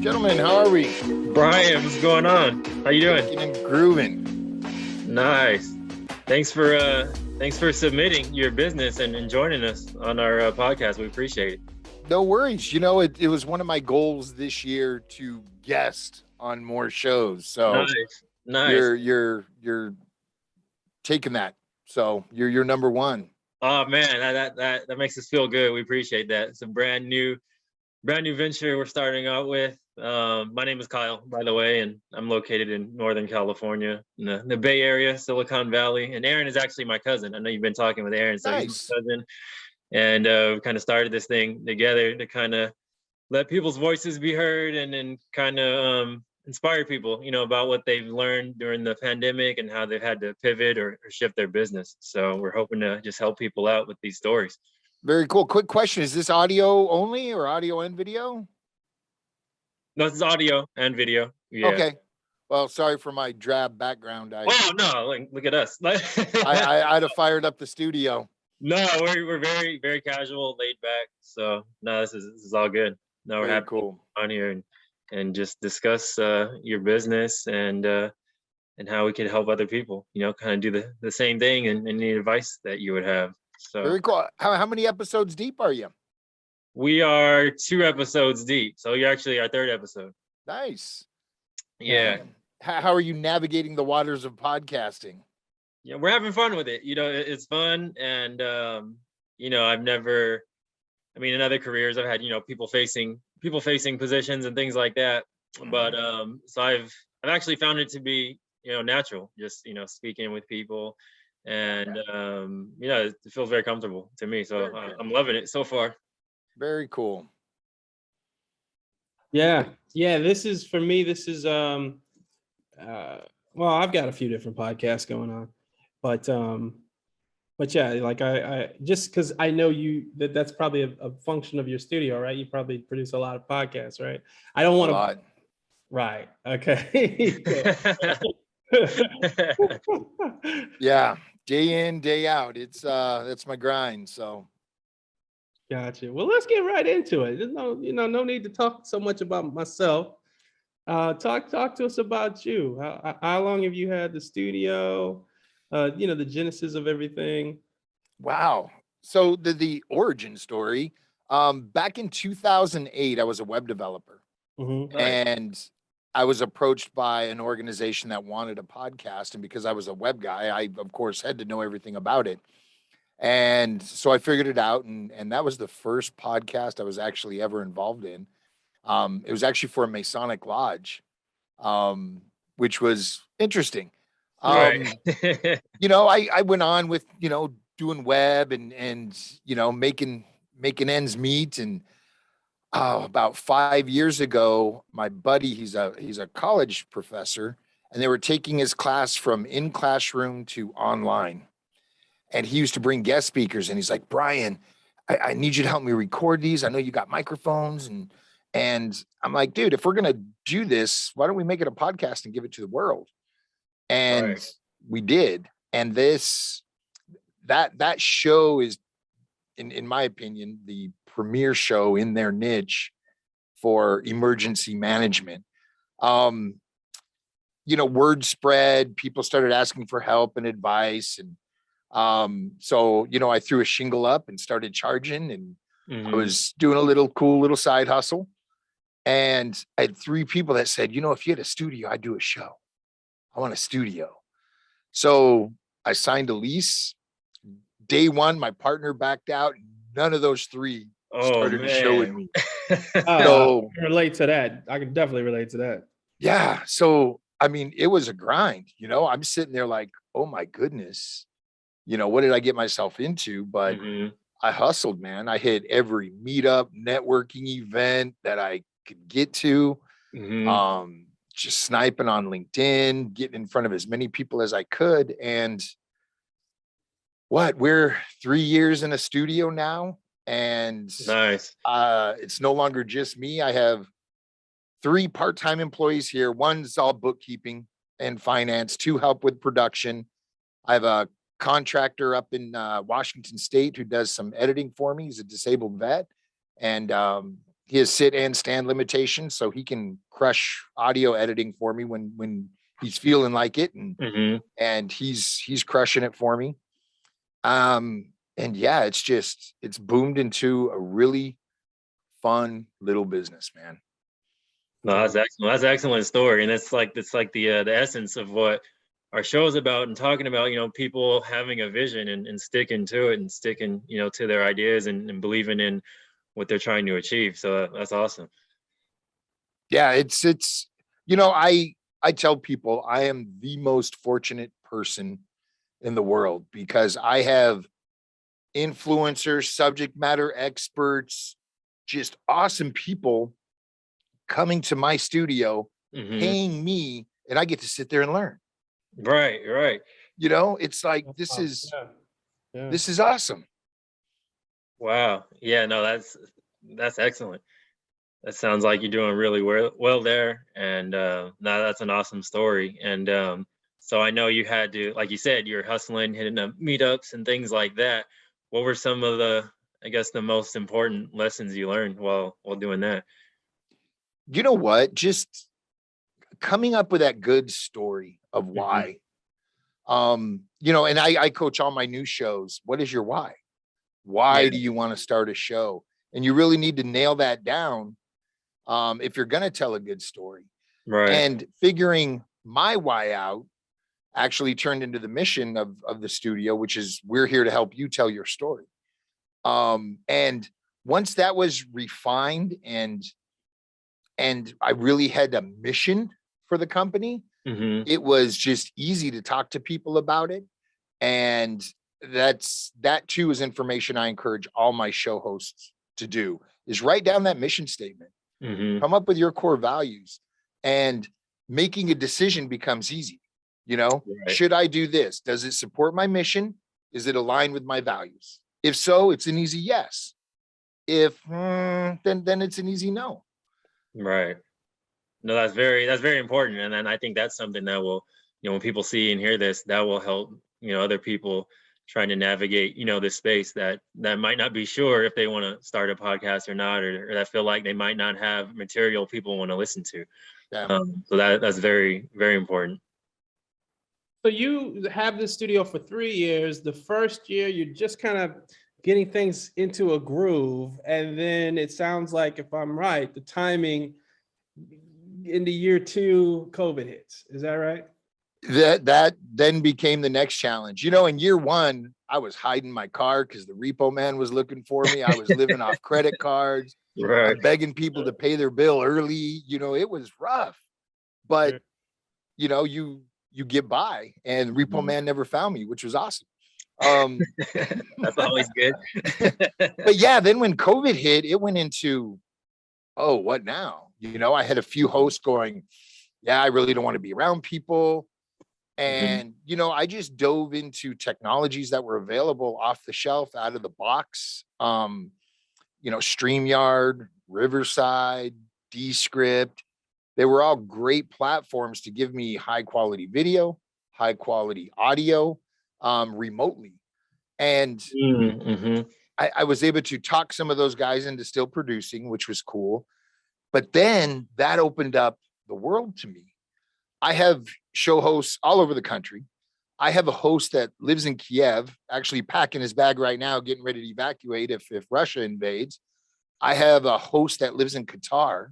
Gentlemen, how are we? Brian, what's going on? How you doing? Kicking and grooving. Nice. Thanks for submitting your business and joining us on our podcast. We appreciate it. No worries. You know, it was one of my goals this year to guest on more shows. So Nice. you're taking that. So you're number one. Oh man, that makes us feel good. We appreciate that. It's a brand new venture we're starting out with. My name is Kyle, by the way, and I'm located in Northern California, in the Bay Area, Silicon Valley. And Aaron is actually my cousin. I know you've been talking with Aaron, so Nice. he's my cousin. And we kind of started this thing together to kind of let people's voices be heard and kind of inspire people, about what they've learned during the pandemic and how they've had to pivot or shift their business. So we're hoping to just help people out with these stories. Very cool. Quick question. Is this audio only or audio and video? No, this is audio and video. Yeah. Okay. Well, sorry for my drab background. Oh no! Look at us. I'd have fired up the studio. No, we're very, very casual, laid back. So no, this is all good. No, we're Very happy cool. on here and just discuss your business and how we can help other people. Kind of do the same thing and any advice that you would have. So Very cool. How many episodes deep are you? we are 2 episodes deep. So you're actually our 3rd episode. Nice. Yeah. How are you navigating the waters of podcasting? Yeah, we're having fun with it. It's fun. And, in other careers, I've had, people facing positions and things like that. But so I've actually found it to be, natural, just, speaking with people. And, it feels very comfortable to me. So I'm loving it so far. Very cool. Yeah. For me, well, I've got a few different podcasts going on, but yeah, like I just because I know that's probably a function of your studio, right? You probably produce a lot of podcasts, right? I don't want to. Right. Okay. Yeah. Day in, day out. It's that's my grind. So gotcha. Well, let's get right into it. There's no need to talk so much about myself. Talk to us about you. How long have you had the studio? The genesis of everything. wow. So the origin story. Back in 2008, I was a web developer, and I was approached by an organization that wanted a podcast, and because I was a web guy, I of course had to know everything about it. And so I figured it out, and that was the first podcast I was actually ever involved in. It was actually for a Masonic lodge, which was interesting. Right. I went on with, doing web and making ends meet. And about 5 years ago, my buddy, he's a college professor, and they were taking his class from in classroom to online. And he used to bring guest speakers, and he's like, Brian, I need you to help me record these. I know you got microphones. And I'm like, dude, if we're going to do this, why don't we make it a podcast and give it to the world? And we did. And that show is, in my opinion, the premier show in their niche for emergency management. Word spread, people started asking for help and advice. And so I threw a shingle up and started charging, and I was doing a cool little side hustle. And I had 3 people that said, if you had a studio, I'd do a show. I want a studio. So I signed a lease. Day 1, my partner backed out. None of those 3 started a show with me. So I can relate to that. I can definitely relate to that. Yeah. So, it was a grind, I'm sitting there like, oh my goodness, what did I get myself into? But I hustled, man. I hit every meetup, networking event that I could get to, just sniping on LinkedIn, getting in front of as many people as I could. And we're 3 years in a studio now, and nice. It's no longer just me. I have 3 part-time employees here. One's all bookkeeping and finance, 2 help with production. I have a contractor up in Washington State who does some editing for me. He's a disabled vet. And he has sit and stand limitations, so he can crush audio editing for me when he's feeling like it, and he's crushing it for me. And yeah, it's boomed into a really fun little business, man. No, that's excellent. That's an excellent story, and it's like the essence of what our show is about, and talking about, you know, people having a vision and sticking to it, and sticking, you know, to their ideas, and believing in what they're trying to achieve. So that's awesome. Yeah, it's you know, I tell people I am the most fortunate person in the world, because I have influencers, subject matter experts, just awesome people coming to my studio, paying me, and I get to sit there and learn. Right. You know, it's like, this is awesome. Wow. Yeah, no, that's excellent. That sounds like you're doing really well there. And no, that's an awesome story. And so I know you had to, like you said, you're hustling, hitting up meetups and things like that. What were some of the, I guess, the most important lessons you learned while doing that? You know what? Just coming up with that good story of why. You know, and I coach all my new shows. What is your why? Why do you want to start a show? And you really need to nail that down if you're going to tell a good story. Right. And figuring my why out actually turned into the mission of the studio, which is, we're here to help you tell your story. And once that was refined, and I really had a mission for the company, it was just easy to talk to people about it. And that too is information I encourage all my show hosts to do, is write down that mission statement, come up with your core values, and making a decision becomes easy. You know, should I do this? Does it support my mission? Is it aligned with my values? If so, it's an easy yes. If then it's an easy no. Right. No, that's very important. And then I think that's something that will, you know, when people see and hear this, that will help, you know, other people trying to navigate, you know, this space that might not be sure if they want to start a podcast or not, or that feel like they might not have material people want to listen to. So that's very, very important. So you have this studio for 3 years. The first year, you're just kind of getting things into a groove. And then it sounds like, if I'm right, the timing into year 2, COVID hits. Is that right? That then became the next challenge. You know, in year 1, I was hiding my car because the repo man was looking for me. I was living off credit cards, I'm begging people to pay their bill early. You know, it was rough, but you know, you get by, and repo man never found me, which was awesome. That's always good. But yeah, then when COVID hit, it went into, oh, what now? You know, I had a few hosts going, yeah, I really don't want to be around people. And, you know, I just dove into technologies that were available off the shelf, out of the box. You know, StreamYard, Riverside, Descript. They were all great platforms to give me high quality video, high quality audio, remotely. And I was able to talk some of those guys into still producing, which was cool. But then that opened up the world to me. I have show hosts all over the country. I have a host that lives in Kiev, actually packing his bag right now, getting ready to evacuate if Russia invades. I have a host that lives in Qatar,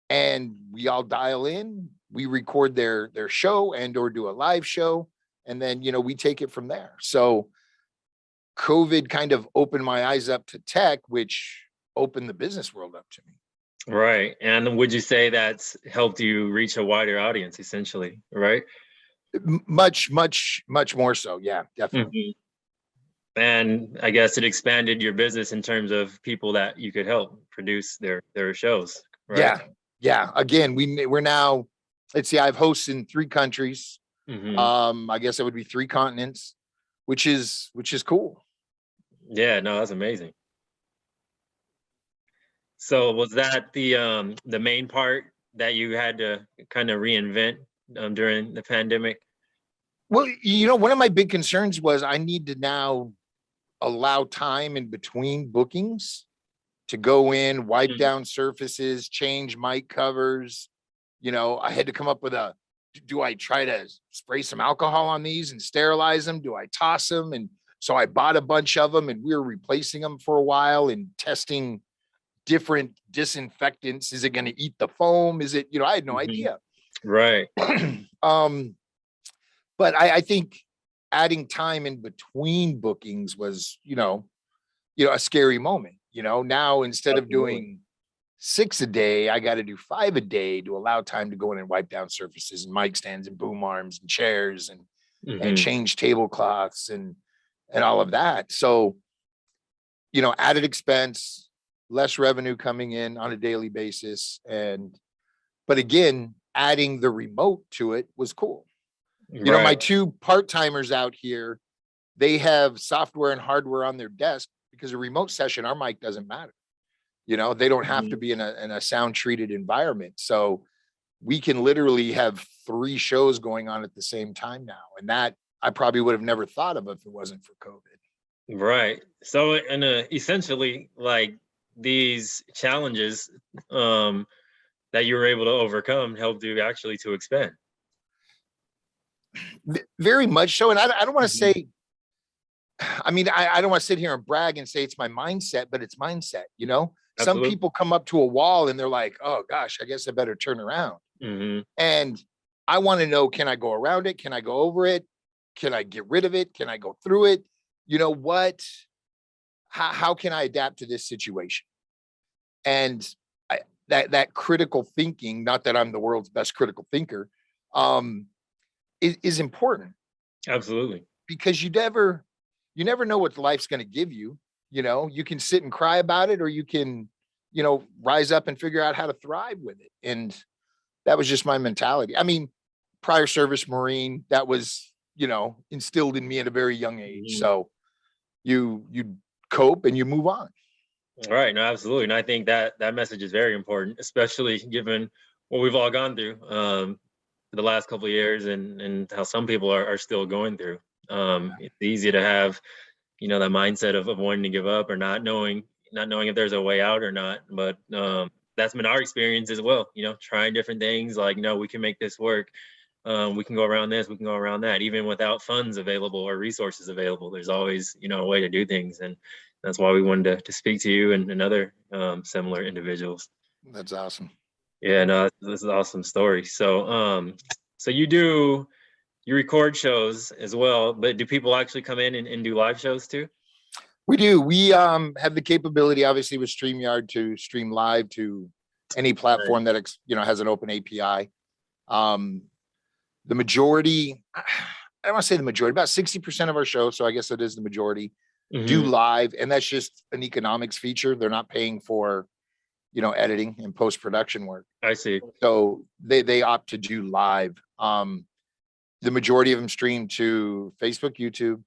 and we all dial in, we record their show and or do a live show. And then, you know, we take it from there. So COVID kind of opened my eyes up to tech, which opened the business world up to me. Right. And would you say that's helped you reach a wider audience, essentially, right? Much more so. Yeah, definitely. And I guess it expanded your business in terms of people that you could help produce their shows, right? Yeah. Again, we're now, let's see, I have hosts in 3 countries. I guess it would be 3 continents, which is cool. Yeah, no, that's amazing. So was that the main part that you had to kind of reinvent during the pandemic? Well, you know, one of my big concerns was I need to now allow time in between bookings to go in, wipe Mhm. down surfaces, change mic covers. I had to come up with do I try to spray some alcohol on these and sterilize them? Do I toss them? And so I bought a bunch of them, and we were replacing them for a while and testing different disinfectants. Is it going to eat the foam? Is it, I had no Mhm. idea. Right. But I think adding time in between bookings was, a scary moment. Now instead of Absolutely. doing 6 a day, I got to do 5 a day to allow time to go in and wipe down surfaces and mic stands and boom arms and chairs and Mhm. change tablecloths and all of that. So, added expense, less revenue coming in on a daily basis. But again, adding the remote to it was cool. My Right. 2 part-timers out here, they have software and hardware on their desk because a remote session, our mic doesn't matter. They don't have to Mhm. be in a sound treated environment. So we can literally have 3 shows going on at the same time now. And that I probably would have never thought of if it wasn't for COVID. Right. So, and essentially, like these challenges um, that you were able to overcome helped you actually to expand. Very much so. And I don't want to Mhm. say, I don't want to sit here and brag and say it's my mindset, but it's mindset. Some Absolutely. people come up to a wall and they're like, oh gosh, I guess I better turn around. Hmm. And I want to know, can I go around it? Can I go over it? Can I get rid of it? Can I go through it? You know what? How can I adapt to this situation? And that critical thinking, not that I'm the world's best critical thinker, um, is important Absolutely. because you never know what life's going to give you. You can sit and cry about it, or you can, rise up and figure out how to thrive with it. And that was just my mentality. Prior service Marine, that was, instilled in me at a very young age. Mhm. So you cope and you move on. Right. No, absolutely. And I think that that message is very important, especially given what we've all gone through for the last couple of years and how some people are still going through. It's easy to have, that mindset of wanting to give up or not knowing if there's a way out or not. But that's been our experience as well, trying different things like, no, we can make this work. We can go around this, we can go around that, even without funds available or resources available. There's always, a way to do things. And that's why we wanted to speak to you and other similar individuals. That's awesome. Yeah, no, this is an awesome story. So you record shows as well, but do people actually come in and do live shows too? We do. We have the capability, obviously, with StreamYard to stream live to any platform that has an open API. The majority, I don't want to say the majority, about 60% of our shows, so I guess it is the majority, do Hmm. live, and that's just an economics feature. They're not paying for, editing and post-production work. I see. So they opt to do live. The majority of them stream to Facebook, YouTube.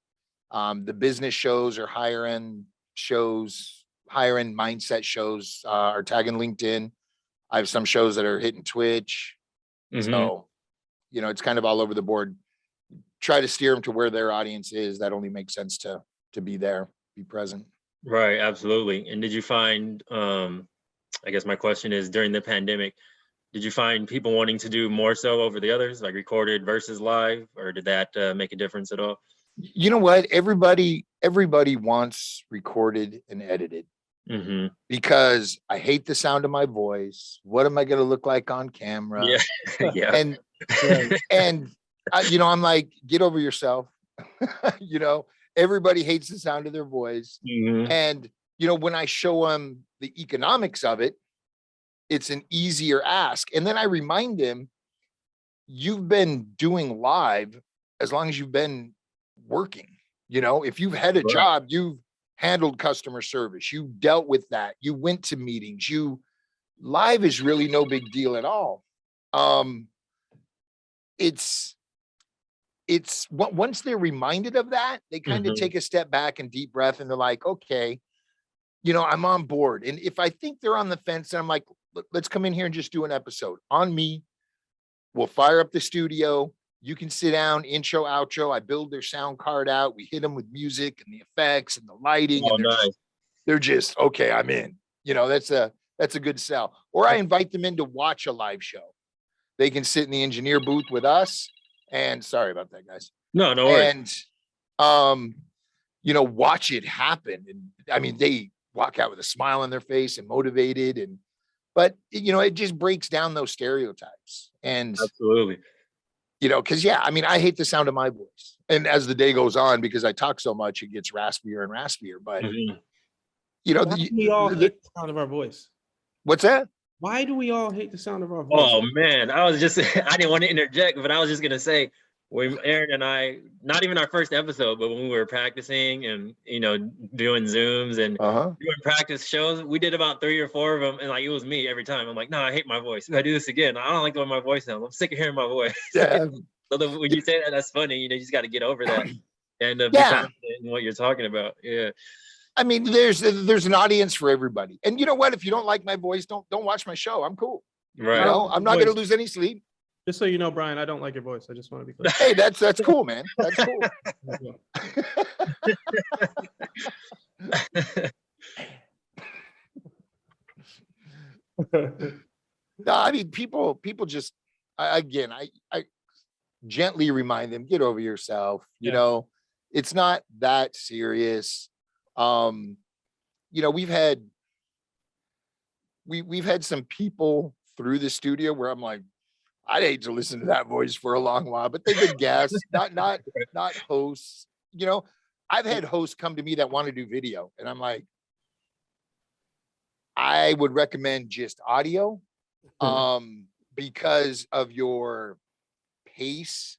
The business shows or higher end shows, higher end mindset shows are tagging LinkedIn. I have some shows that are hitting Twitch. Hmm. So, it's kind of all over the board. Try to steer them to where their audience is. That only makes sense to be there, be present. Right, absolutely. And did you find, I guess my question is, during the pandemic, did you find people wanting to do more so over the others, like recorded versus live, or did that make a difference at all? You know what? Everybody wants recorded and edited Hmm. because I hate the sound of my voice. What am I going to look like on camera? Yeah, yeah. And I'm like, get over yourself. Everybody hates the sound of their voice. Hmm. And when I show them the economics of it, it's an easier ask. And then I remind them, you've been doing live as long as you've been working. If you've had a Right. job, you've handled customer service, you dealt with that, you went to meetings, live is really no big deal at all. It's once they're reminded of that, they kind of Hmm. take a step back and deep breath, and they're like, okay, I'm on board. And if I think they're on the fence, then I'm like, let's come in here and just do an episode on me. We'll fire up the studio. You can sit down, intro, outro. I build their sound card out. We hit them with music and the effects and the lighting, Oh, and nice. they're just okay. I'm in. That's a good sell. Or I invite them in to watch a live show. They can sit in the engineer booth with us, and sorry about that, guys. No worries. And watch it happen. And I mean, they walk out with a smile on their face and motivated, but it just breaks down those stereotypes. And absolutely. Because I mean, I hate the sound of my voice. And as the day goes on, because I talk so much, it gets raspier and raspier. But why do we all hate the sound of our voice? What's that? Why do we all hate the sound of our voice? Oh man, I didn't want to interject, but I was just gonna say, when Aaron and I, not even our first episode, but when we were practicing and doing Zooms and doing practice shows, we did about 3 or 4 of them, and like it was me every time. I'm like, no, I hate my voice. I do this again. I don't like the way my voice sounds. I'm sick of hearing my voice. Yeah. So when you say that, that's funny. You just got to get over that and be confident in what you're talking about. Yeah. I mean, there's an audience for everybody. And you know what? If you don't like my voice, don't watch my show. I'm cool. Right. I'm not going to lose any sleep. Just so you know, Brian, I don't like your voice. I just want to be clear. Hey, that's cool, man. That's cool. No, I mean, people just, I gently remind them, get over yourself. It's not that serious. We've had some people through the studio where I'm like, I'd hate to listen to that voice for a long while, but they've been guests, not hosts. I've had hosts come to me that want to do video, and I'm like, I would recommend just audio, because of your pace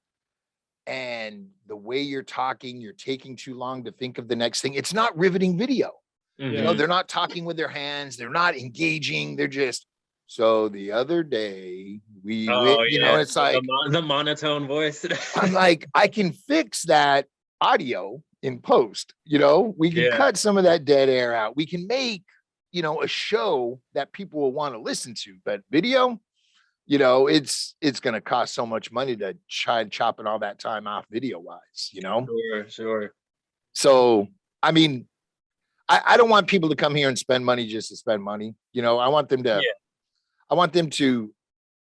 and the way you're talking. You're taking too long to think of the next thing. It's not riveting video. They're not talking with their hands. They're not engaging. They're just. So the other day it's like the monotone voice. I'm like, I can fix that audio in post. We can cut some of that dead air out. We can make, a show that people will want to listen to. But video, it's going to cost so much money to try chopping all that time off video wise, Sure. So, I mean, I don't want people to come here and spend money just to spend money. I want them to. I want them to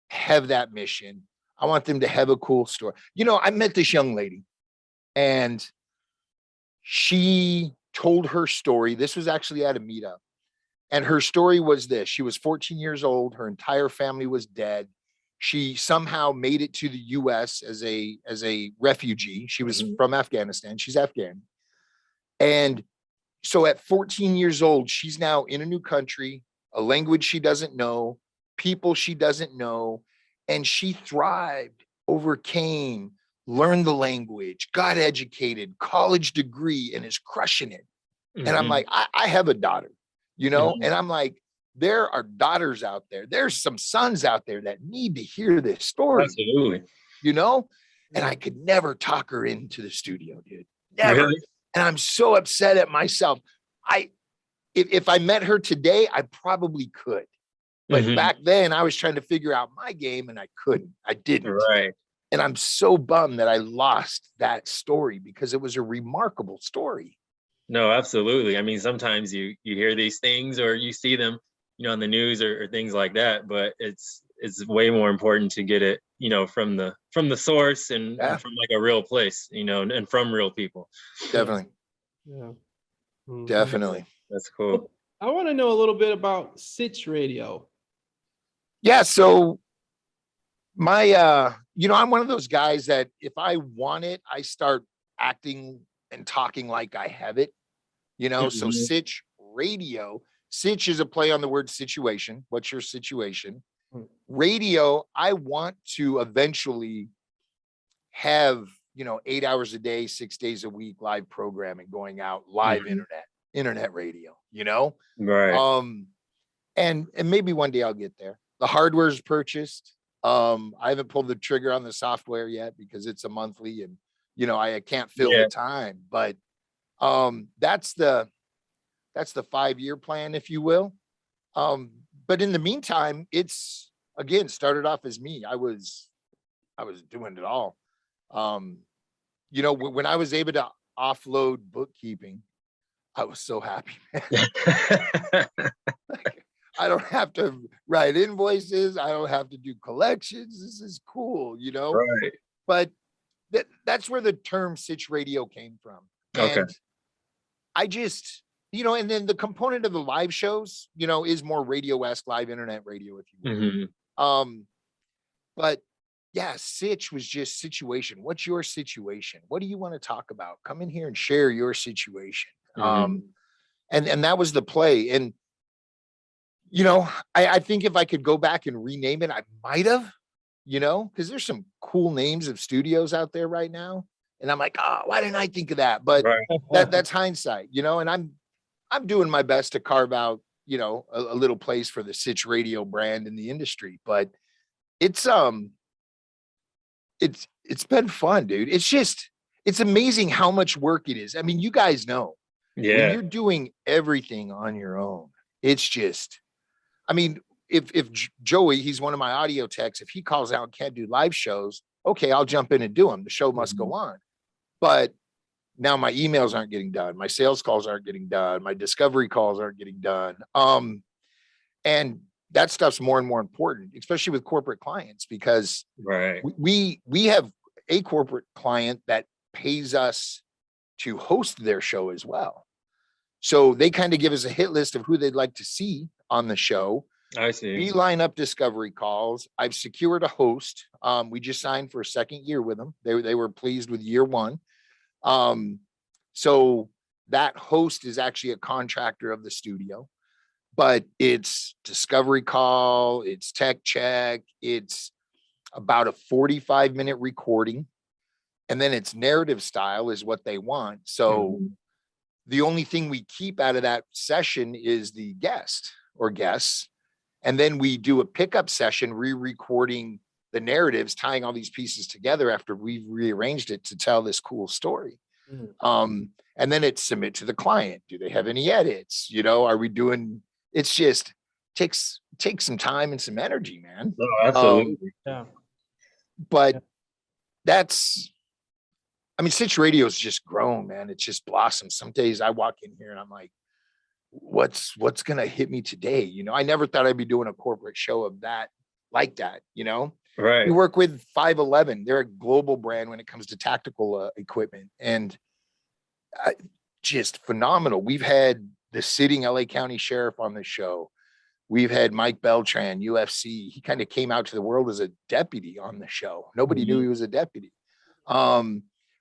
have that mission. I want them to have a cool story. I met this young lady, and she told her story. This was actually at a meetup. And her story was this. She was 14 years old. Her entire family was dead. She somehow made it to the US as a refugee. She was from Afghanistan. She's Afghan. And so at 14 years old, she's now in a new country, a language she doesn't know, people she doesn't know, and she thrived, overcame, learned the language, got educated, college degree, and is crushing it. And I'm like, I have a daughter, and I'm like, there are daughters out there. There's some sons out there that need to hear this story. Absolutely. And I could never talk her into the studio, dude. Never. Really? And I'm so upset at myself. If I met her today, I probably could. But back then I was trying to figure out my game and I couldn't. I didn't. Right. And I'm so bummed that I lost that story because it was a remarkable story. No, absolutely. I mean, sometimes you hear these things or you see them, on the news or things like that, but it's way more important to get it, from the source and from like a real place, and from real people. Definitely. Yeah. Definitely. That's cool. I want to know a little bit about SitchRadio. Yeah. So my, I'm one of those guys that if I want it, I start acting and talking like I have it, so SitchRadio. Sitch is a play on the word situation. What's your situation? Radio, I want to eventually have, 8 hours a day, 6 days a week, live programming going out, live internet radio, Right. And maybe one day I'll get there. The hardware's purchased. I haven't pulled the trigger on the software yet because it's a monthly and, I can't fill the time, but that's the 5-year plan, if you will. But in the meantime, it's again started off as me. I was doing it all. When I was able to offload bookkeeping, I was so happy. I don't have to write invoices. I don't have to do collections. This is cool, Right. but that's where the term SitchRadio came from. Okay. And I just, and then the component of the live shows, is more radio-esque, live internet radio, if you will. Mm-hmm. But yeah, Sitch was just situation. What's your situation? What do you want to talk about? Come in here and share your situation. Mm-hmm. And that was the play. And, I think if I could go back and rename it, I might have, because there's some cool names of studios out there right now. And I'm like, oh, why didn't I think of that? But Right. that's hindsight, and I'm doing my best to carve out, a little place for the SitchRadio brand in the industry. But it's been fun, dude. It's amazing how much work it is. I mean, you guys know when Yeah. you're doing everything on your own, it's just, I mean, if Joey, he's one of my audio techs, if he calls out and can't do live shows, okay, I'll jump in and do them. The show must go on. But now my emails aren't getting done. My sales calls aren't getting done. My discovery calls aren't getting done. And that stuff's more and more important, especially with corporate clients, because Right. we have a corporate client that pays us to host their show as well. So they kind of give us a hit list of who they'd like to see on the show. I see. We line up discovery calls. I've secured a host. We just signed for a second year with them. They were pleased with year one. So that host is actually a contractor of the studio, but it's discovery call, it's tech check, it's about a 45-minute recording, and then it's narrative style is what they want. So the only thing we keep out of that session is the guest or guests. And then we do a pickup session, re-recording the narratives, tying all these pieces together after we've rearranged it to tell this cool story. And then it's submit to the client. Do they have any edits? Are we doing, it's just takes some time and some energy, man. Oh, absolutely. But that's, I mean, SitchRadio has just grown, man. It's just blossomed. Some days I walk in here and I'm like, what's going to hit me today? I never thought I'd be doing a corporate show of that, like that, Right. We work with 511. They're a global brand when it comes to tactical equipment, and just phenomenal. We've had the sitting LA County Sheriff on the show. We've had Mike Beltran, UFC. He kind of came out to the world as a deputy on the show. Nobody knew he was a deputy.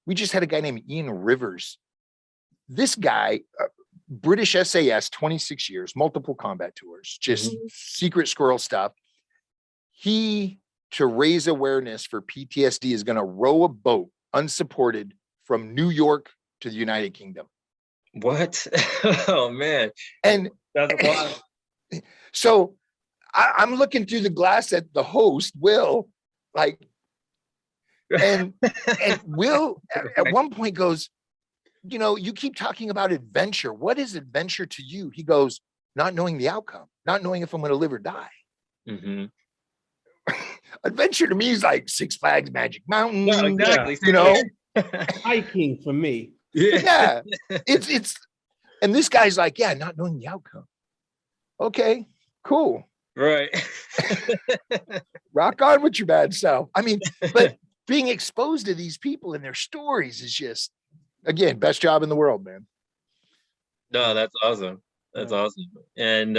We just had a guy named Ian Rivers. This guy, British SAS, 26 years, multiple combat tours, just secret squirrel stuff. He, to raise awareness for PTSD, is going to row a boat unsupported from New York to the United Kingdom. What? Oh, man. And that's wild. So I'm looking through the glass at the host, Will, like, and Will at one point goes, you keep talking about adventure. What is adventure to you? He goes, not knowing the outcome, not knowing if I'm going to live or die. Adventure to me is like Six Flags Magic Mountain. No, exactly. Hiking for me. Yeah. It's, and this guy's like, yeah, not knowing the outcome. Okay, cool. Right. Rock on with your bad self. I mean, but being exposed to these people and their stories is just, again, best job in the world, man. No, that's awesome. That's awesome. And,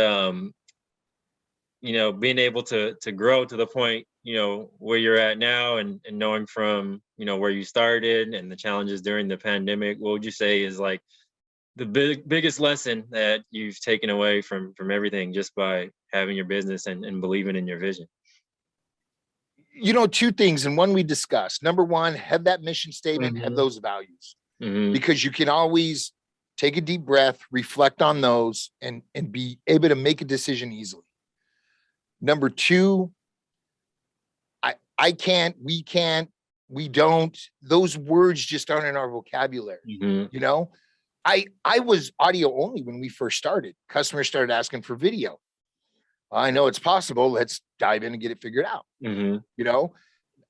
being able to grow to the point, where you're at now, and knowing from, where you started and the challenges during the pandemic, what would you say is like the biggest lesson that you've taken away from everything just by having your business and believing in your vision? Two things, and one we discussed. Number one, have that mission statement, have those values, because you can always take a deep breath, reflect on those, and be able to make a decision easily. Number two, I can't, we can't, we don't. Those words just aren't in our vocabulary. I was audio only when we first started. Customers started asking for video. I know it's possible. Let's dive in and get it figured out.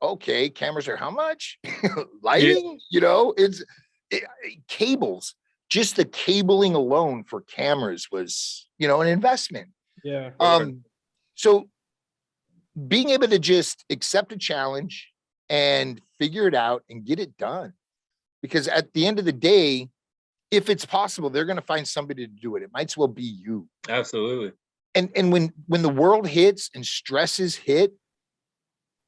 Okay, cameras are how much? Lighting, cables. Just the cabling alone for cameras was, an investment. Yeah. So being able to just accept a challenge and figure it out and get it done, because at the end of the day, if it's possible, they're going to find somebody to do it. It might as well be you. Absolutely. And when the world hits and stresses hit,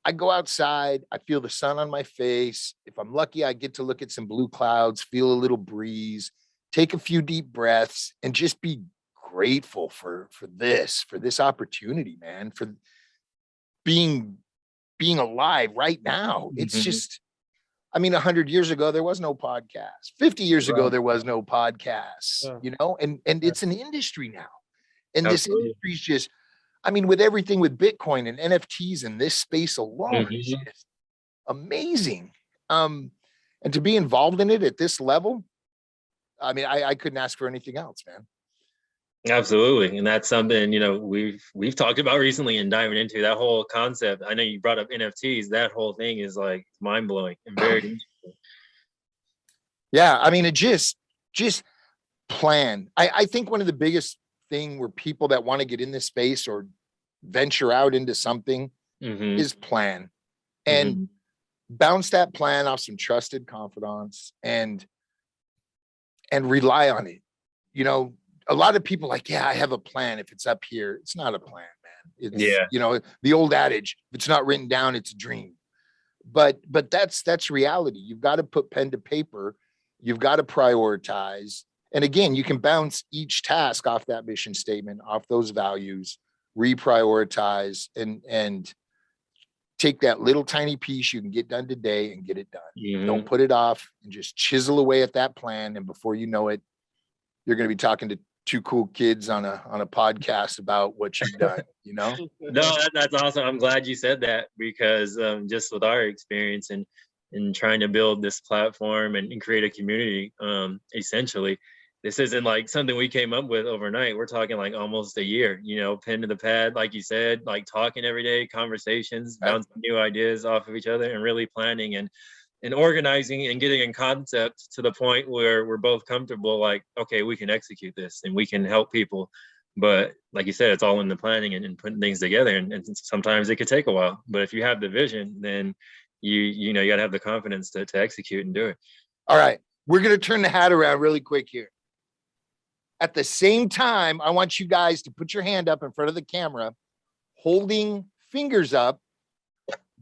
I go outside, I feel the sun on my face. If I'm lucky, I get to look at some blue clouds, feel a little breeze, take a few deep breaths, and just be grateful for this opportunity, man, for being alive right now. It's just, I mean, 100 years ago, there was no podcast. 50 years ago, there was no podcast, and it's an industry now. And this industry is just, I mean, with everything with Bitcoin and NFTs in this space alone, it's just amazing. And to be involved in it at this level, I mean, I couldn't ask for anything else, man. Absolutely. And that's something, we've talked about recently and diving into that whole concept. I know you brought up NFTs. That whole thing is like mind blowing and very interesting. Yeah. I mean, it just plan. I think one of the biggest thing where people that want to get in this space or venture out into something is plan, and bounce that plan off some trusted confidants and rely on it. A lot of people like, yeah, I have a plan. If it's up here, it's not a plan, man. It's, the old adage, if it's not written down, it's a dream. But that's reality. You've got to put pen to paper. You've got to prioritize. And again, you can bounce each task off that mission statement, off those values, reprioritize, and take that little tiny piece you can get done today and get it done. Don't put it off, and just chisel away at that plan. And before you know it, you're going to be talking to two cool kids on a podcast about what you've done, No, that's awesome. I'm glad you said that, because just with our experience and trying to build this platform and create a community, essentially, this isn't like something we came up with overnight. We're talking like almost a year, pen to the pad, like you said, like talking every day, conversations, bouncing new ideas off of each other, and really planning and organizing and getting in concept to the point where we're both comfortable, like, okay, we can execute this and we can help people. But like you said, it's all in the planning and putting things together. And sometimes it could take a while, but if you have the vision, then you got to have the confidence to execute and do it. All right. We're going to turn the hat around really quick here. At the same time, I want you guys to put your hand up in front of the camera, holding fingers up,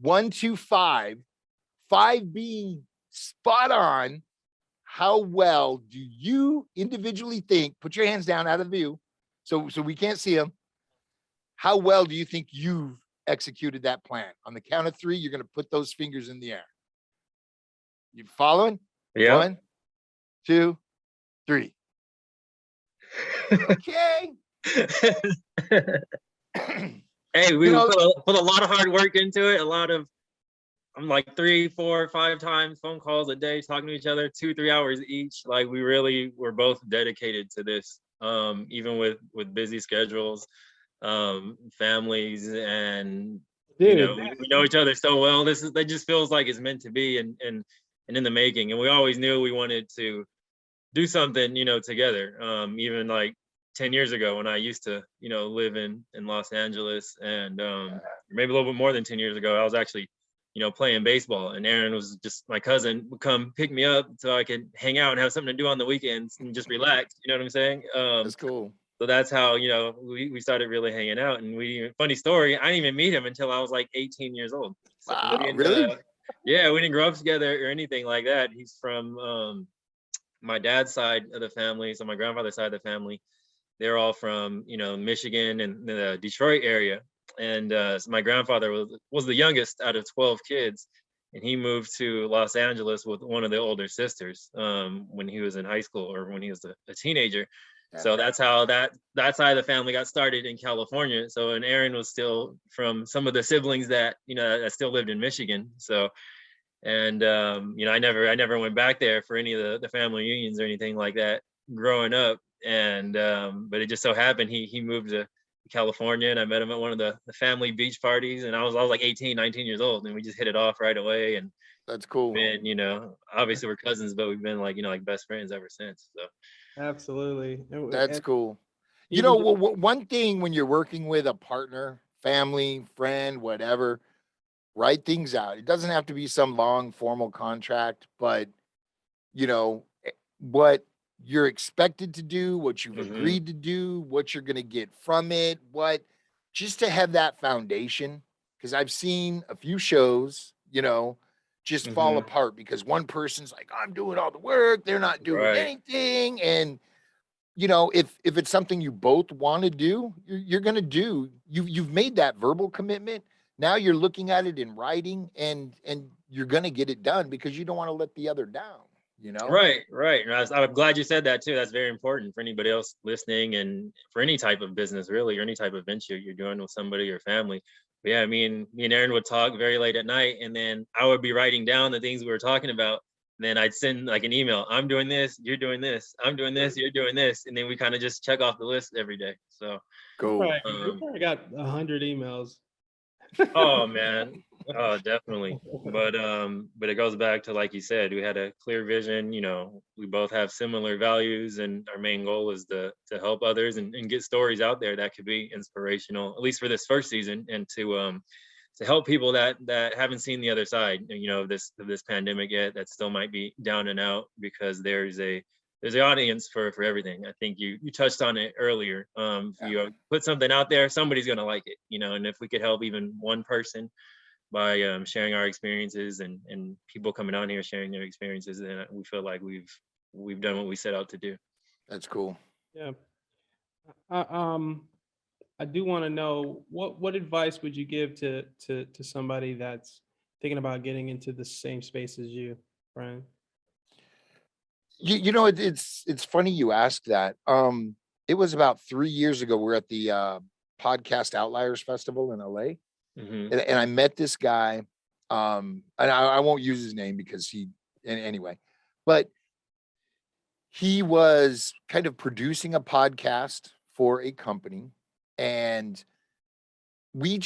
1 to 5, 5 being spot on. How well do you individually think, put your hands down out of view, so we can't see them. How well do you think you've executed that plan? On the count of 3, you're going to put those fingers in the air. You following? Yeah. 1, 2, 3. Okay. Hey, we put a lot of hard work into it. I'm like 3, 4, 5 times phone calls a day, talking to each other, 2-3 hours each. Like, we really were both dedicated to this, even with busy schedules, families, and we know each other so well. That just feels like it's meant to be, and in the making. And we always knew we wanted to do something, together. Even like 10 years ago, when I used to, live in Los Angeles, and maybe a little bit more than 10 years ago, I was actually playing baseball, and Aaron was just, my cousin would come pick me up so I could hang out and have something to do on the weekends and just relax. You know what I'm saying? That's cool. So that's how, we started really hanging out. And funny story, I didn't even meet him until I was like 18 years old. So wow, really? Yeah, we didn't grow up together or anything like that. He's from my dad's side of the family. So my grandfather's side of the family, they're all from, Michigan and the Detroit area. And so my grandfather was the youngest out of 12 kids, and he moved to Los Angeles with one of the older sisters when he was in high school, or when he was a teenager. Yeah. So that's how that side of the family got started in California. So, and Aaron was still from some of the siblings that that still lived in Michigan. So, and I never went back there for any of the family reunions or anything like that growing up. And but it just so happened he moved to California, and I met him at one of the family beach parties, and I was like 18, 19 years old, and we just hit it off right away. And that's cool. And obviously we're cousins, but we've been like best friends ever since. So absolutely, that's cool. You know, one thing when you're working with a partner, family, friend, whatever, write things out. It doesn't have to be some long formal contract, but you know, what you're expected to do, what you've agreed to do, what you're going to get from it, what just to have that foundation. Because I've seen a few shows, just fall apart because one person's like, I'm doing all the work, they're not doing anything. And if it's something you both want to do, you're going to do. You've made that verbal commitment. Now you're looking at it in writing, and you're going to get it done because you don't want to let the other down. Right. And I'm glad you said that too. That's very important for anybody else listening, and for any type of business, really, or any type of venture you're doing with somebody or family. But yeah, me and Aaron would talk very late at night, and then I would be writing down the things we were talking about. And then I'd send like an email. I'm doing this. You're doing this. I'm doing this. You're doing this. And then we kind of just check off the list every day. So cool. You probably got 100 emails. Oh man. Oh, definitely. But it goes back to, like you said, we had a clear vision. We both have similar values, and our main goal is to help others and get stories out there that could be inspirational, at least for this first season, and to help people that haven't seen the other side, of this pandemic yet, that still might be down and out, because there's an audience for everything. I think you touched on it earlier. If you put something out there, somebody's gonna like it, and if we could help even one person by sharing our experiences, and people coming on here sharing their experiences, then we feel like we've done what we set out to do. That's cool. Yeah. I do want to know what advice would you give to somebody that's thinking about getting into the same space as you, Brian? It's funny you ask that. It was about 3 years ago. We're at the Podcast Outliers Festival in LA, and I met this guy. And I won't use his name because anyway, but he was kind of producing a podcast for a company, and we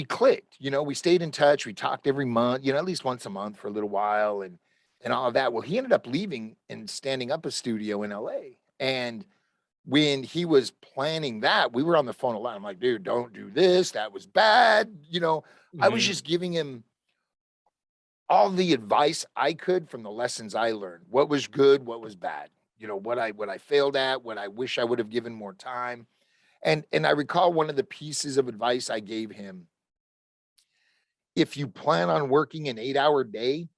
clicked. We stayed in touch. We talked every month, at least once a month for a little while, and all of that. Well, he ended up leaving and standing up a studio in LA. And when he was planning that, we were on the phone a lot. I'm like, dude, don't do this. That was bad. I was just giving him all the advice I could from the lessons I learned. What was good, what was bad, what I failed at, what I wish I would have given more time. And I recall one of the pieces of advice I gave him: if you plan on working an 8-hour day,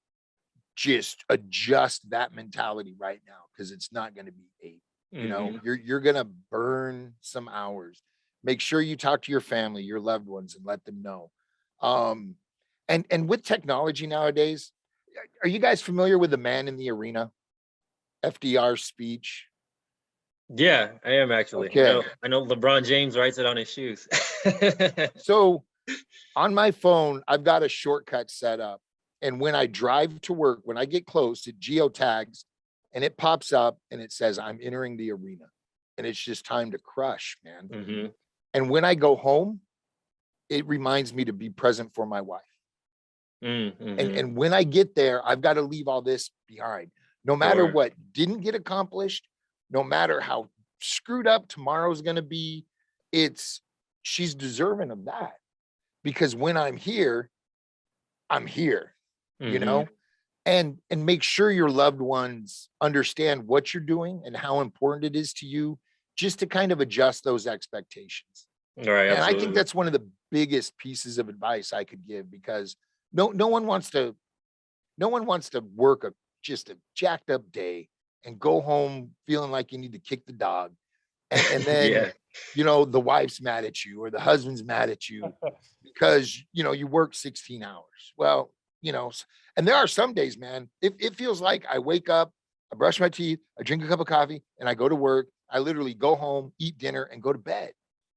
just adjust that mentality right now, because it's not going to be 8. You're going to burn some hours. Make sure you talk to your family, your loved ones, and let them know. And with technology nowadays, are you guys familiar with the Man in the Arena, FDR's speech? Yeah, I am actually. Okay. I know LeBron James writes it on his shoes. So on my phone, I've got a shortcut set up. And when I drive to work, when I get close, it geotags and it pops up and it says, I'm entering the arena. And it's just time to crush, man. And when I go home, it reminds me to be present for my wife. And when I get there, I've got to leave all this behind. No matter what didn't get accomplished, no matter how screwed up tomorrow's going to be, she's deserving of that. Because when I'm here, and make sure your loved ones understand what you're doing and how important it is to you, just to kind of adjust those expectations. Right. And I think that's one of the biggest pieces of advice I could give, because no one wants to work just a jacked up day and go home feeling like you need to kick the dog. And then, the wife's mad at you or the husband's mad at you because, you work 16 hours. Well, and there are some days, man, it feels like I wake up, I brush my teeth, I drink a cup of coffee, and I go to work. I literally go home, eat dinner, and go to bed.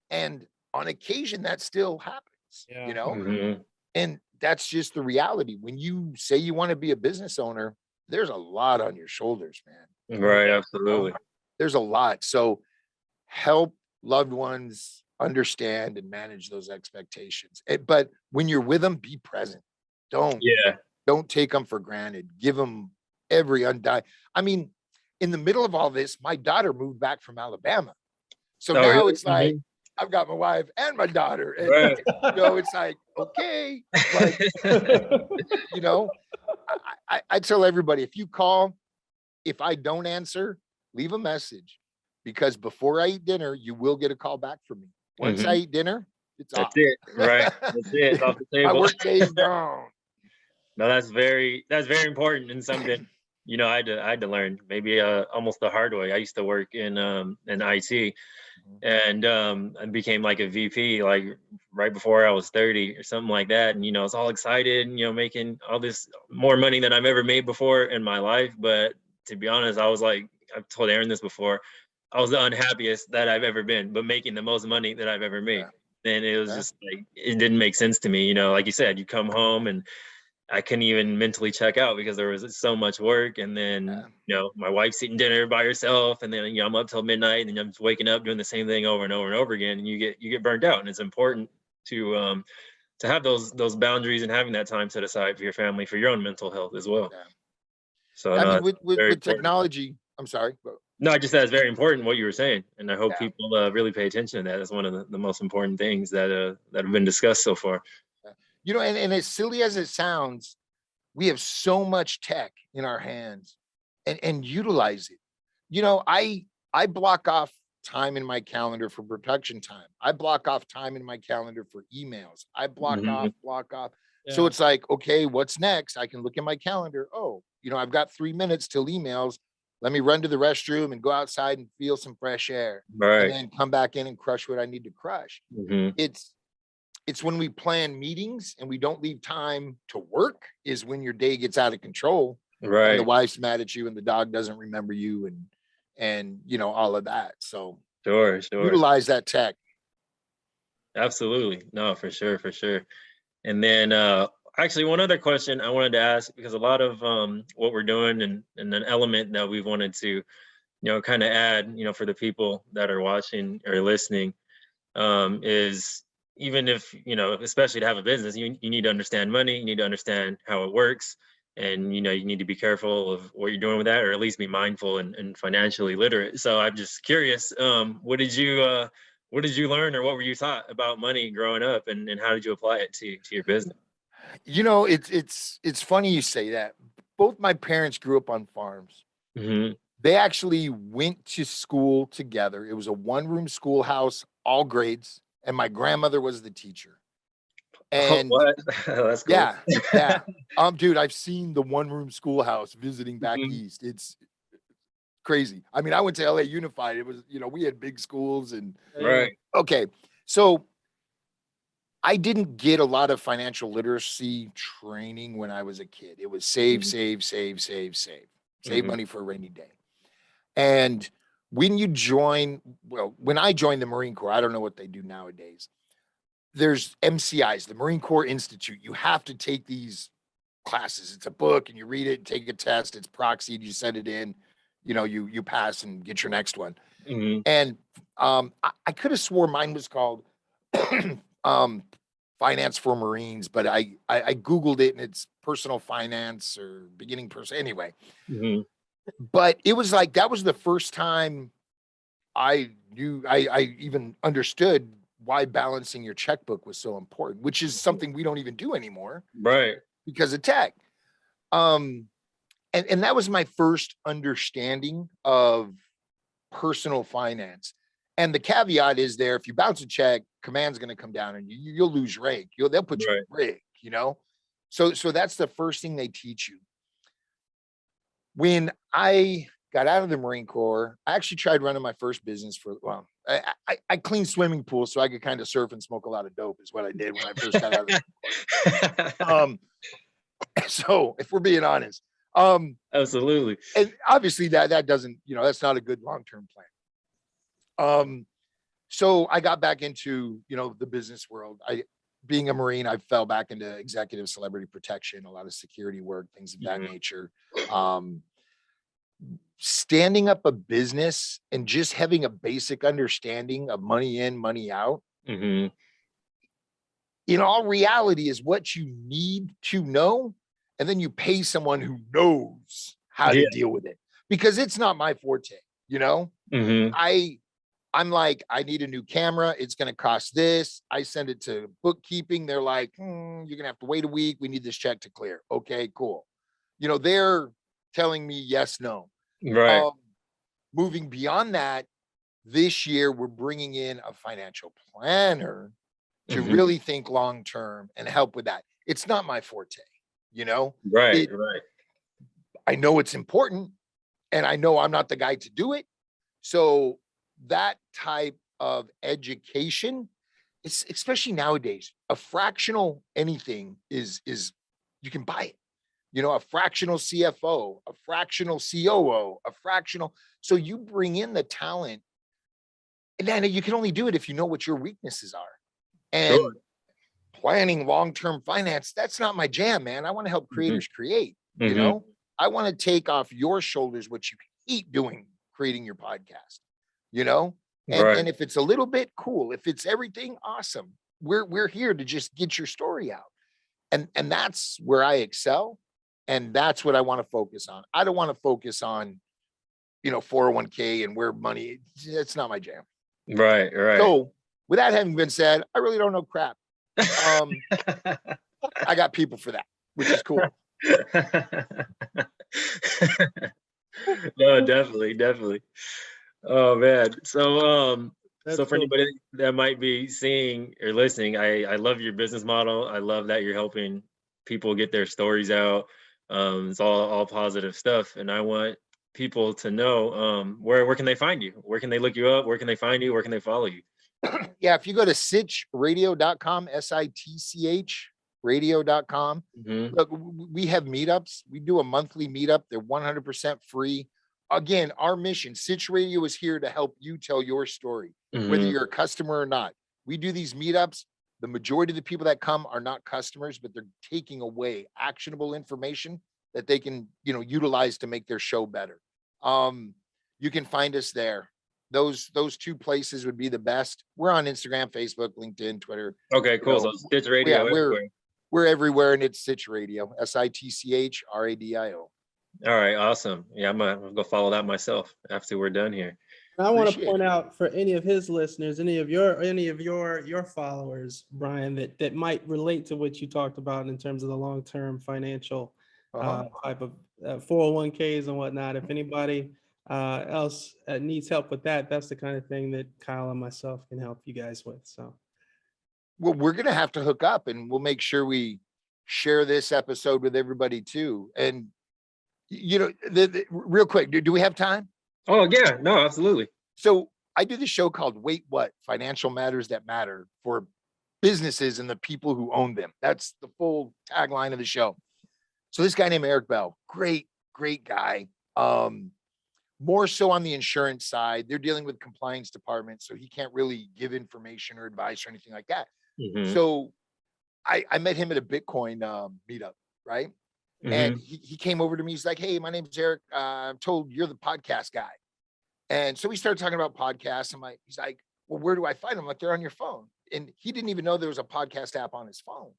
And on occasion, that still happens, and that's just the reality. When you say you want to be a business owner, there's a lot on your shoulders, man. Right, absolutely. There's a lot. So help loved ones understand and manage those expectations. But when you're with them, be present. Don't take them for granted. Give them every undying. I mean, in the middle of all this, my daughter moved back from Alabama. So Oh, now really? it's like, I've got my wife and my daughter. And, Right. it's like, okay. But, I tell everybody, if you call, if I don't answer, leave a message, because before I eat dinner, you will get a call back from me. Once I eat dinner, it's That's off. it. Right. That's it. It's off the My table. work day is gone. No, that's very important, and something I had to learn maybe almost the hard way. I used to work in IT, and I became like a VP like right before I was 30 or something like that. And I was all excited, and making all this more money than I've ever made before in my life. But to be honest, I was like, I've told Aaron this before, I was the unhappiest that I've ever been, but making the most money that I've ever made. And it was just like, it didn't make sense to me. Like you said, you come home and I couldn't even mentally check out because there was so much work. And then, my wife's eating dinner by herself, and then, I'm up till midnight, and I'm just waking up doing the same thing over and over and over again. And you get burned out. And it's important to have those boundaries and having that time set aside for your family, for your own mental health as well. Yeah. So I no, mean, with important. technology, I'm sorry. No, I just said it's very important what you were saying. And I hope people really pay attention to that. That's one of the most important things that have been discussed so far. And as silly as it sounds, we have so much tech in our hands, and utilize it. I block off time in my calendar for production time. I block off time in my calendar for emails. I block off. Yeah. So it's like, okay, what's next? I can look at my calendar. Oh, I've got 3 minutes till emails. Let me run to the restroom and go outside and feel some fresh air. Right. And then come back in and crush what I need to crush. It's when we plan meetings and we don't leave time to work is when your day gets out of control. Right. And the wife's mad at you and the dog doesn't remember you and all of that. So sure. Utilize that tech. Absolutely. No, for sure. And then actually one other question I wanted to ask, because a lot of what we're doing and an element that we've wanted to, kind of add, for the people that are watching or listening, is even if, especially to have a business, you need to understand money, you need to understand how it works. And, you need to be careful of what you're doing with that, or at least be mindful and financially literate. So I'm just curious, what did you learn, or what were you taught about money growing up, and how did you apply it to your business? It's funny you say that. Both my parents grew up on farms. They actually went to school together. It was a one-room schoolhouse, all grades, and my grandmother was the teacher. And what? That's cool. Yeah. Dude, I've seen the one-room schoolhouse visiting back east. It's crazy. I mean, I went to LA Unified. It was, we had big schools and right. Okay. So I didn't get a lot of financial literacy training when I was a kid. It was save money for a rainy day. And when I joined the Marine Corps, I don't know what they do nowadays. There's MCIs, the Marine Corps Institute. You have to take these classes. It's a book and you read it, take a test. It's proxied. You send it in, you pass and get your next one. And I could have swore mine was called Finance for Marines, but I Googled it and it's personal finance or beginning person. Anyway, but it was like, that was the first time I knew, I even understood why balancing your checkbook was so important, which is something we don't even do anymore. Right. Because of tech. And that was my first understanding of personal finance. And the caveat is there, if you bounce a check, command's going to come down and you'll lose rank. They'll put you in rank, So that's the first thing they teach you. When I got out of the Marine Corps, I actually tried running my first business I cleaned swimming pools so I could kind of surf and smoke a lot of dope is what I did when I first got out of the Marine Corps. So if we're being honest, absolutely. And obviously that doesn't, that's not a good long-term plan. So I got back into, the business world. Being a Marine, I fell back into executive celebrity protection, a lot of security work, things of that nature. Standing up a business and just having a basic understanding of money in, money out. In all reality is what you need to know. And then you pay someone who knows how to deal with it, because it's not my forte. I'm like, I need a new camera. It's going to cost this. I send it to bookkeeping. They're like, you're going to have to wait a week. We need this check to clear. Okay, cool. They're telling me yes, no. Right. Moving beyond that, this year we're bringing in a financial planner to really think long term and help with that. It's not my forte, Right. I know it's important, and I know I'm not the guy to do it. So that type of education, it's especially nowadays, a fractional anything is you can buy it. A fractional CFO, a fractional COO, a fractional. So you bring in the talent, and then you can only do it if you know what your weaknesses are. And Sure. planning long-term finance, that's not my jam, man. I want to help creators create, I want to take off your shoulders what you hate doing, creating your podcast, and if it's a little bit, cool. If it's everything, awesome. We're here to just get your story out. And that's where I excel. And that's what I want to focus on. I don't want to focus on, 401k and where money, it's not my jam. Right. So with that having been said, I really don't know crap. I got people for that, which is cool. No, definitely. Oh man. So for anybody that might be seeing or listening, I love your business model. I love that you're helping people get their stories out. It's all positive stuff. And I want people to know where can they find you? Where can they look you up? Where can they find you? Where can they follow you? Yeah, if you go to SitchRadio.com, SITCH radio.com. Look, we have meetups. We do a monthly meetup. They're 100% free. Again, our mission, Sitch Radio, is here to help you tell your story, whether you're a customer or not. We do these meetups. The majority of the people that come are not customers, but they're taking away actionable information that they can, utilize to make their show better. You can find us there. Those two places would be the best. We're on Instagram, Facebook, LinkedIn, Twitter. Okay, cool. So Sitch Radio. Yeah, we're everywhere, and it's Sitch Radio, SITCHRADIO. All right, awesome. Yeah, I'm gonna go follow that myself after we're done here. I want to point out for any of his listeners, any of your followers, Brian, that might relate to what you talked about in terms of the long-term financial type of 401ks and whatnot. If anybody else needs help with that, that's the kind of thing that Kyle and myself can help you guys with. So, well, we're gonna have to hook up, and we'll make sure we share this episode with everybody too. And real quick, do we have time? Oh yeah, no, absolutely. So I do this show called Wait What? Financial Matters That Matter for businesses and the people who own them. That's the full tagline of the show. So this guy named Eric Bell, great guy. More so on the insurance side. They're dealing with compliance departments, so he can't really give information or advice or anything like that. So I met him at a Bitcoin meetup, right? And he came over to me. He's like, "Hey, my name's Eric. I'm told you're the podcast guy." And so we started talking about podcasts. He's like, "Well, where do I find them?" I'm like, "They're on your phone." And he didn't even know there was a podcast app on his phone.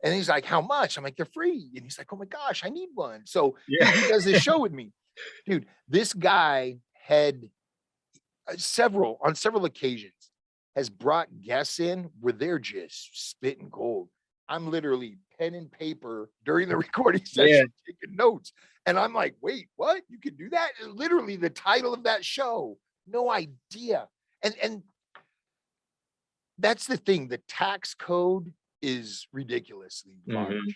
And he's like, "How much?" I'm like, "They're free." And he's like, "Oh my gosh, I need one." So he does this show with me. Dude, this guy had on several occasions has brought guests in where they're just spitting gold. I'm literally pen and paper during the recording session taking notes. And I'm like, wait, what? You can do that? Literally the title of that show. No idea. And that's the thing. The tax code is ridiculously large.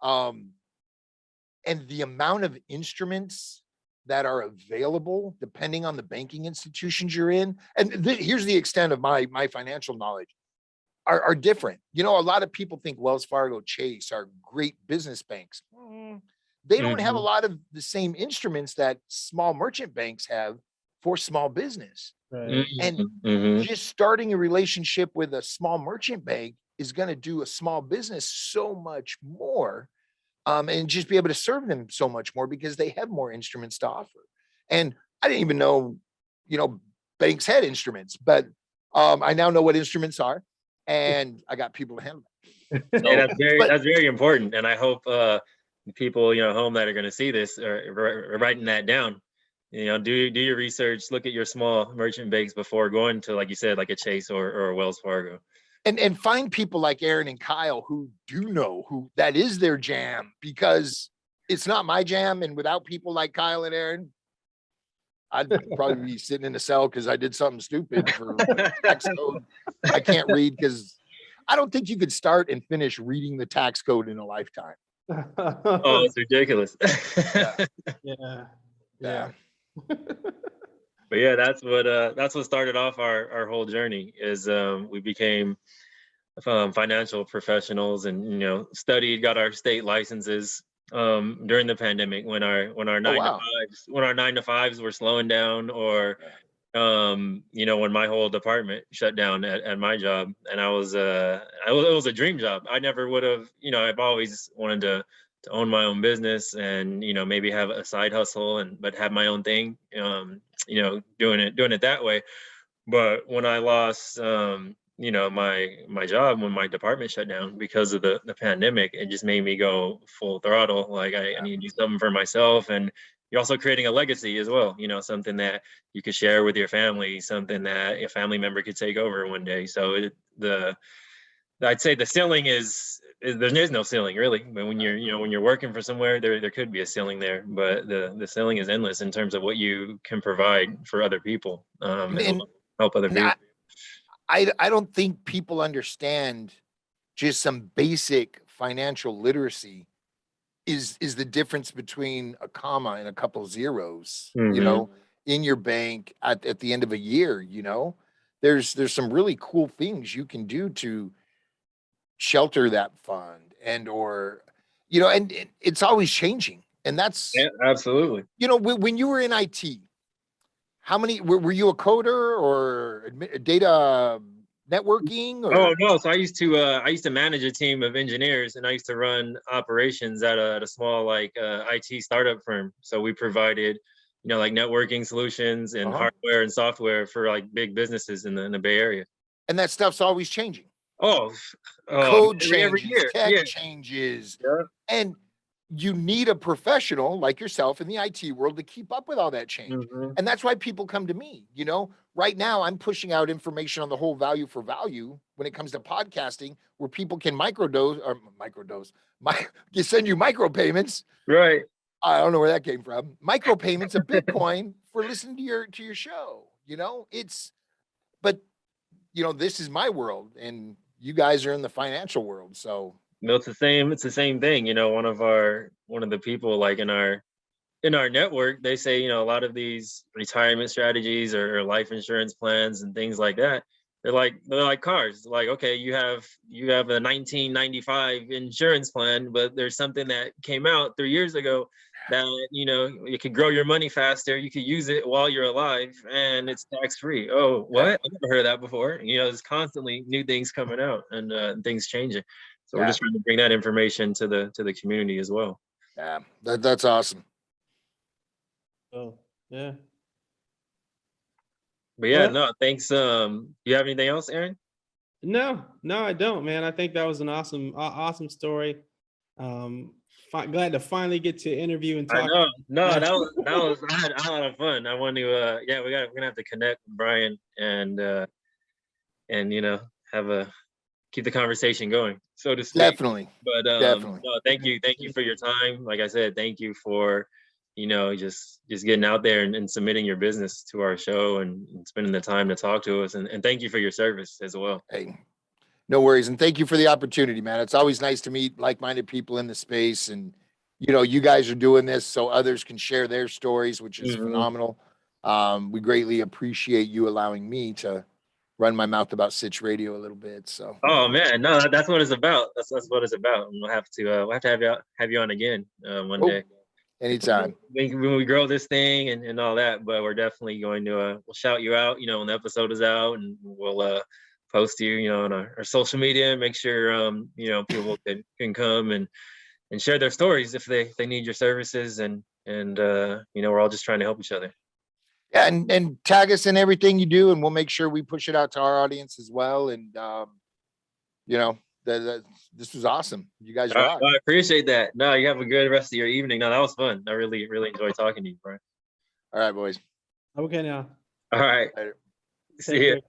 And the amount of instruments that are available, depending on the banking institutions you're in. And here's the extent of my financial knowledge. Are different. A lot of people think Wells Fargo, Chase are great business banks. They don't have a lot of the same instruments that small merchant banks have for small business. Right. And just starting a relationship with a small merchant bank is going to do a small business so much more, and just be able to serve them so much more because they have more instruments to offer. And I didn't even know, banks had instruments, but I now know what instruments are. And I got people to handle it. So, yeah, that's very important. And I hope people, home that are going to see this are writing that down. You know, do your research, look at your small merchant banks before going to, like you said, like a Chase or a Wells Fargo. And find people like Aaron and Kyle who do know who that is their jam, because it's not my jam. And without people like Kyle and Aaron, I'd probably be sitting in a cell because I did something stupid for tax code I can't read, because I don't think you could start and finish reading the tax code in a lifetime. Oh, it's ridiculous. Yeah. But yeah, that's what started off our whole journey. Is we became financial professionals, and you know, studied, got our state licenses during the pandemic when our nine to fives were slowing down, or you know, when my whole department shut down at my job. And it was a dream job. I never would have, you know, I've always wanted to own my own business, and you know, maybe have a side hustle, but have my own thing, you know, doing it that way. But when I lost you know, my job, when my department shut down because of the pandemic, it just made me go full throttle. Like I need to do something for myself. And you're also creating a legacy as well, you know, something that you could share with your family, something that a family member could take over one day. So I'd say the ceiling is there's no ceiling really. But when you're working for somewhere, there could be a ceiling there, but the ceiling is endless in terms of what you can provide for other people, and help other people. I don't think people understand just some basic financial literacy is the difference between a comma and a couple zeros, you know, in your bank at the end of a year. You know, there's some really cool things you can do to shelter that fund, and or, you know, and it's always changing. And that's, absolutely. You know, when you were in IT, how many were you a coder or data networking? Or? Oh no! So I used to manage a team of engineers, and I used to run operations at a small IT startup firm. So we provided, you know, like networking solutions and hardware and software for like big businesses in the Bay Area. And that stuff's always changing. Code changes, every year. tech changes, and you need a professional like yourself in the IT world to keep up with all that change. And that's why people come to me. You know, right now I'm pushing out information on the whole value for value when it comes to podcasting, where people can you send you micropayments. Right. I don't know where that came from. Micropayments of Bitcoin for listening to your show. You know, but you know, this is my world, and you guys are in the financial world. So no, it's the same thing. You know, one of the people like in our network, they say, you know, a lot of these retirement strategies or life insurance plans and things like that, they're like cars. Like, okay, you have a 1995 insurance plan, but there's something that came out 3 years ago that, you know, you could grow your money faster. You could use it while you're alive, and it's tax free. Oh, what? I never heard of that before. You know, there's constantly new things coming out, and things changing. So we're just trying to bring that information to the community as well. Yeah, that's awesome. Oh, yeah. But yeah, no, thanks. You have anything else, Aaron? No, I don't, man. I think that was an awesome story. Glad to finally get to interview and talk. I know. No, I had a lot of fun. I want to, we're gonna have to connect with Brian and you know, keep the conversation going, so to speak. Definitely. But definitely. No, thank you for your time. Like I said, thank you for, you know, just getting out there and submitting your business to our show and spending the time to talk to us. And thank you for your service as well. Hey, no worries. And thank you for the opportunity, man. It's always nice to meet like-minded people in the space. And, you know, you guys are doing this so others can share their stories, which is phenomenal. We greatly appreciate you allowing me to run my mouth about SitchRadio a little bit. So. Oh man, no, that's what it's about. That's what it's about. And we'll have to have you on again one day. Anytime. When we grow this thing and all that, but we're definitely going to we'll shout you out, you know, when the episode is out, and we'll post you, you know, on our social media. Make sure you know, people can come and share their stories if they need your services, and you know, we're all just trying to help each other. Yeah, and tag us in everything you do, and we'll make sure we push it out to our audience as well. And you know, this was awesome. You guys rock. I appreciate that. No, you have a good rest of your evening. No, that was fun. I really enjoyed talking to you, Brian. All right, boys. Okay now. All right. Later. See Take you. care.